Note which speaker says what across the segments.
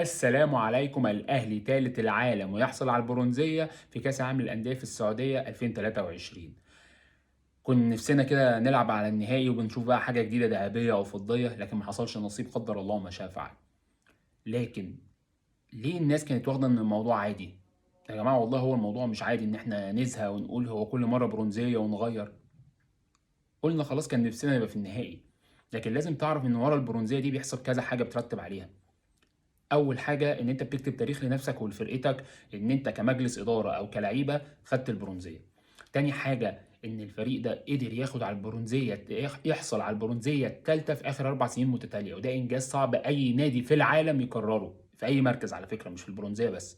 Speaker 1: السلام عليكم. الأهلي ثالث العالم ويحصل على البرونزية في كأس العالم للأندية في السعودية 2023. كنا نفسنا كده نلعب على النهائي وبنشوف بقى حاجة جديدة ذهبية أو فضية، لكن ما حصلش نصيب، قدر الله ما شاء فعل. لكن ليه الناس كانت واخدة إن الموضوع عادي؟ يا جماعة والله هو الموضوع مش عادي إن إحنا نزهق ونقول هو كل مرة برونزية ونغير. قلنا خلاص كان نفسنا يبقى في النهائي، لكن لازم تعرف إن ورا البرونزية دي بيحصل كذا حاجة بترتب عليها. اول حاجه ان انت بتكتب تاريخ لنفسك ولفرقتك ان انت كمجلس اداره او كلعيبه خدت البرونزيه. تاني حاجه ان الفريق ده قدر ياخد على البرونزيه، يحصل على البرونزيه الثالثه في اخر 4 سنين متتاليه، وده انجاز صعب اي نادي في العالم يكرره في اي مركز على فكره، مش في البرونزيه بس.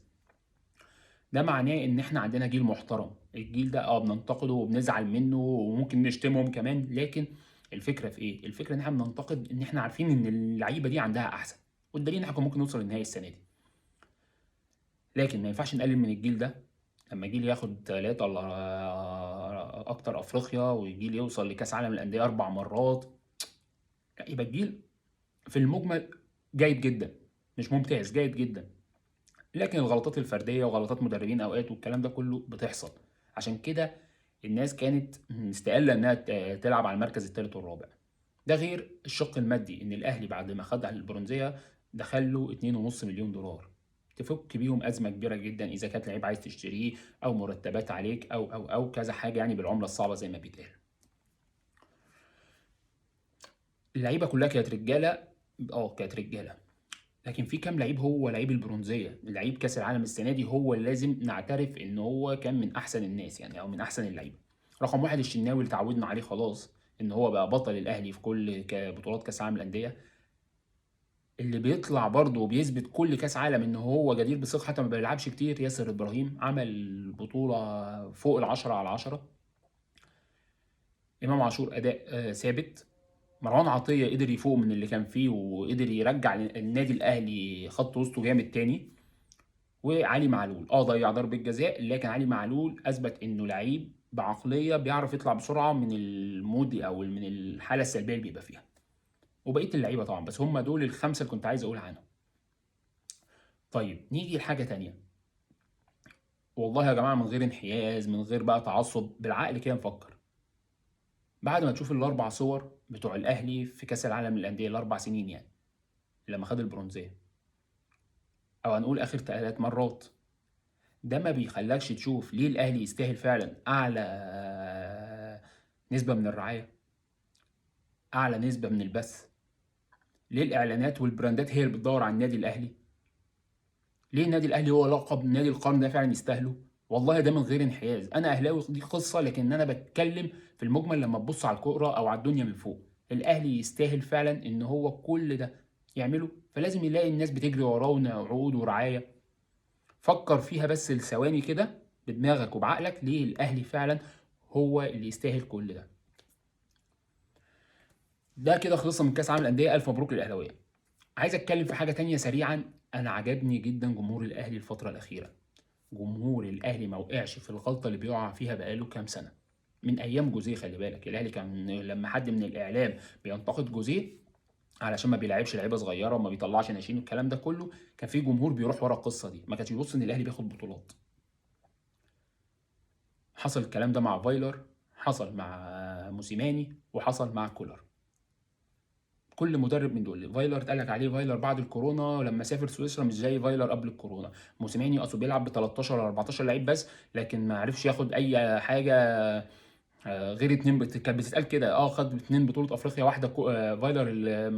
Speaker 1: ده معناه ان احنا عندنا جيل محترم. الجيل ده بننتقده وبنزعل منه وممكن نشتمهم كمان، لكن الفكره في ايه؟ الفكره ان احنا بننتقد ان احنا عارفين ان اللعيبه دي عندها احسن، والدليل ان احنا كنا ممكن نوصل للنهائي السنه دي. لكن ما ينفعش نقلل من الجيل ده. لما جيل ياخد 3 ولا اكتر افريقيا، وجيل يوصل لكاس عالم الانديه 4 مرات، يبقى الجيل في المجمل جيد جدا، مش ممتاز، جيد جدا. لكن الغلطات الفرديه وغلطات مدربين اوقات والكلام ده كله بتحصل. عشان كده الناس كانت مستقله انها تلعب على المركز الثالث والرابع. ده غير الشق المادي، ان الاهلي بعد ما خد على البرونزيه دخل له 2.5 مليون دولار تفك بيهم ازمه كبيره جدا اذا كانت لعيب عايز تشتريه، او مرتبات عليك، او كذا حاجه، يعني بالعمله الصعبه زي ما بيتقال. اللعيبه كلها كانت رجاله. كانت رجاله. لكن في كام لعيب هو لعيب البرونزيه، لعيب كاس العالم السنه دي، هو اللي لازم نعترف ان هو كان من احسن الناس، يعني او من احسن اللعيبه. رقم واحد الشناوي اللي تعودنا عليه خلاص، ان هو بقى بطل الاهلي في كل بطولات كاس العالم للانديه، اللي بيطلع برضه وبيثبت كل كاس عالم ان هو جدير بالثقه حتى ما بيلعبش كتير. ياسر ابراهيم عمل بطوله فوق ال10 على 10. امام عاشور اداء ثابت. مروان عطيه قدر يفوق من اللي كان فيه وقدر يرجع النادي الاهلي خط وسطه جامد تاني. وعلي معلول ضيع ضربه جزاء، لكن علي معلول اثبت انه لعيب بعقليه بيعرف يطلع بسرعه من المود او من الحاله السلبيه اللي بيبقى فيها. وبقيه اللعيبه طبعا، بس هم دول الخمسه اللي كنت عايز اقول عنهم. طيب نيجي لحاجه تانية. والله يا جماعه من غير انحياز، من غير بقى تعصب، بالعقل كده نفكر. بعد ما تشوف ال4 صور بتوع الاهلي في كاس العالم للانديه ال4 سنين، يعني لما خد البرونزيه، او هنقول اخر 3 مرات، ده ما بيخلكش تشوف ليه الاهلي يستاهل فعلا اعلى نسبه من الرعايه، اعلى نسبه من البث؟ ليه الاعلانات والبراندات هي اللي بتدور على النادي الاهلي؟ ليه النادي الاهلي هو لقب نادي القرن ده فعلا يستاهله؟ والله ده من غير انحياز، انا اهلاوي دي قصه، لكن انا بتكلم في المجمل. لما تبص على الكوره او على الدنيا من فوق، الاهلي يستاهل فعلا ان هو كل ده يعمله، فلازم يلاقي الناس بتجري وراه وعقود ورعايه. فكر فيها بس لثواني كده بدماغك وبعقلك، ليه الاهلي فعلا هو اللي يستاهل كل ده. ده كده خلصنا من كاس عالم الانديه، الف مبروك للاهلاويه. عايز اتكلم في حاجه تانية سريعا. انا عجبني جدا جمهور الاهلي الفتره الاخيره. جمهور الاهلي ما وقعش في الغلطه اللي بيقع فيها بقاله كام سنه. من ايام جوزيه، خلي بالك الاهلي كان لما حد من الاعلام بينتقد جوزيه علشان ما بيلعبش لعيبه صغيره وما بيطلعش ناشئين والكلام ده كله، كان في جمهور بيروح ورا القصه دي، ما كانش بيبص ان الاهلي بياخد بطولات. حصل الكلام ده مع فايلر، حصل مع موسيماني، وحصل مع كولر. كل مدرب من دول، فايلر اتقال لك عليه فايلر بعد الكورونا لما سافر سويسرا مش زي فايلر قبل الكورونا. موسيماني اصله بيلعب ب 13 ولا 14 لعيب بس، لكن ما عرفش ياخد اي حاجه غير اتنين. كانت بتتقال كده، خد 2 بطولة افريقيا، واحده فايلر اللي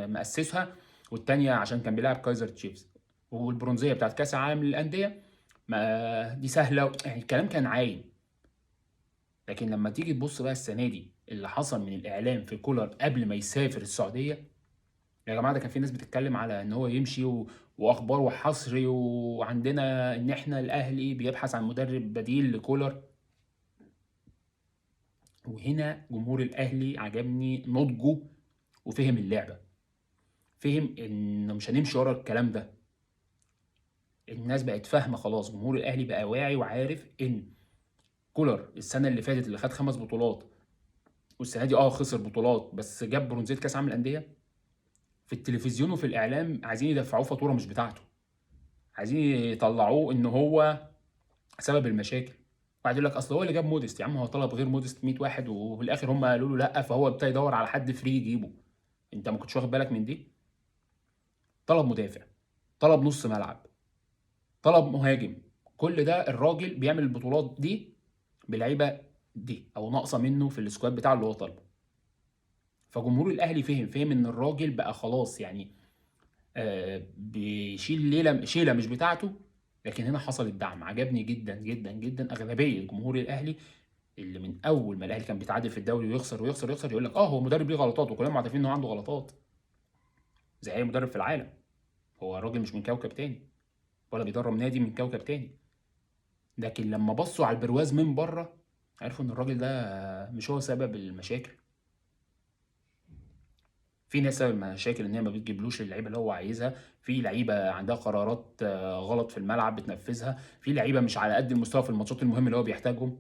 Speaker 1: مؤسسها، والتانيه عشان كان بيلعب كايزر تشيفز. والبرونزيه بتاعت كاس العالم للانديه ما دي سهله، يعني الكلام كان عايم. لكن لما تيجي تبص بقى السنه دي اللي حصل من الاعلام في كولر قبل ما يسافر السعوديه، يا جماعه ده كان في ناس بتتكلم على ان هو يمشي واخبار وحصري، وعندنا ان احنا الاهلي بيبحث عن مدرب بديل لكولر. وهنا جمهور الاهلي عجبني نضجه وفهم اللعبه، فهم ان مش هنمشي ورا الكلام ده. الناس بقت فاهمه خلاص، جمهور الاهلي بقى واعي وعارف ان كولر السنه اللي فاتت اللي خد 5 بطولات، والسنه دي خسر بطولات بس جاب برونزيه كاس عالم الانديه، في التلفزيون وفي الاعلام عايزين يدفعوه فاتوره مش بتاعته. عايزين يطلعوه ان هو سبب المشاكل. واحد يقول لك اصل هو اللي جاب موديست. يا عم هو طلب غير موديست 100 واحد وفي الاخر هم قالوا له لا، فهو ابتدى يدور على حد فري يجيبه. انت ما كنتش واخد بالك من دي؟ طلب مدافع، طلب نص ملعب، طلب مهاجم. كل ده الراجل بيعمل البطولات دي بلعيبه دي او ناقصه منه في السكواد بتاعه اللي هو طالبه. فجمهور الاهلي فهم ان الراجل بقى خلاص يعني بيشيل ليله شيله مش بتاعته. لكن هنا حصل الدعم. عجبني جدا جدا جدا اغلبيه جمهور الاهلي اللي من اول ما الاهلي كان بيتعادل في الدوري ويخسر ويخسر ويخسر يقول لك اه هو مدرب ليه غلطات، وكلنا معترفين ان هو عنده غلطات زي اي مدرب في العالم. هو الراجل مش من كوكب تاني ولا بيدرب نادي من كوكب تاني. لكن لما بصوا على البرواز من بره عرفوا ان الراجل ده مش هو سبب المشاكل. في ناس سبب المشاكل ان هي ما بتجيبلوش اللعيبه اللي هو عايزها، في لعيبه عندها قرارات غلط في الملعب بتنفذها، في لعيبه مش على قد المستوى في الماتشات المهمه اللي هو بيحتاجهم.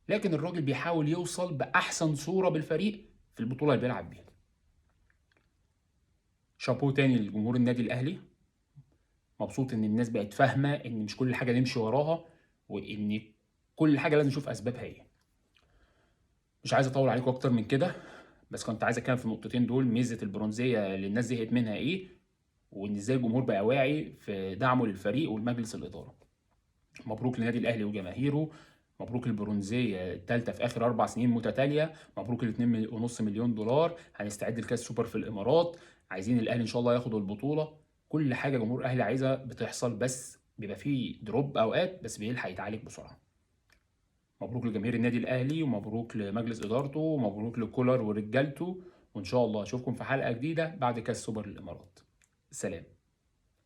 Speaker 1: لكن الراجل بيحاول يوصل باحسن صوره بالفريق في البطوله اللي بيلعب بيها. شابوه تاني لجمهور النادي الاهلي. مبسوط ان الناس بقت فاهمه ان مش كل حاجه نمشي وراها، وان كل حاجه لازم نشوف اسبابها ايه. مش عايز اطول عليكم اكتر من كده، بس كنت عايز اتكلم في النقطتين دول. ميزه البرونزيه اللي الناس زهقت منها ايه، وان ازاي الجمهور بقى واعي في دعمه للفريق والمجلس الاداره. مبروك للنادي الاهلي وجماهيره. مبروك البرونزيه الثالثه في اخر 4 سنين متتاليه. مبروك ال 2.5 مليون دولار. هنستعد لكاس سوبر في الامارات. عايزين الاهلي ان شاء الله ياخد البطوله. كل حاجه جمهور الاهلي عايزها بتحصل، بس بيبقى فيه دروب اوقات بس بيلحق يتعالج بسرعه. مبروك لجماهير النادي الاهلي، ومبروك لمجلس ادارته، ومبروك لكولر ورجالته. وان شاء الله اشوفكم في حلقه جديده بعد كاس سوبر الامارات. سلام.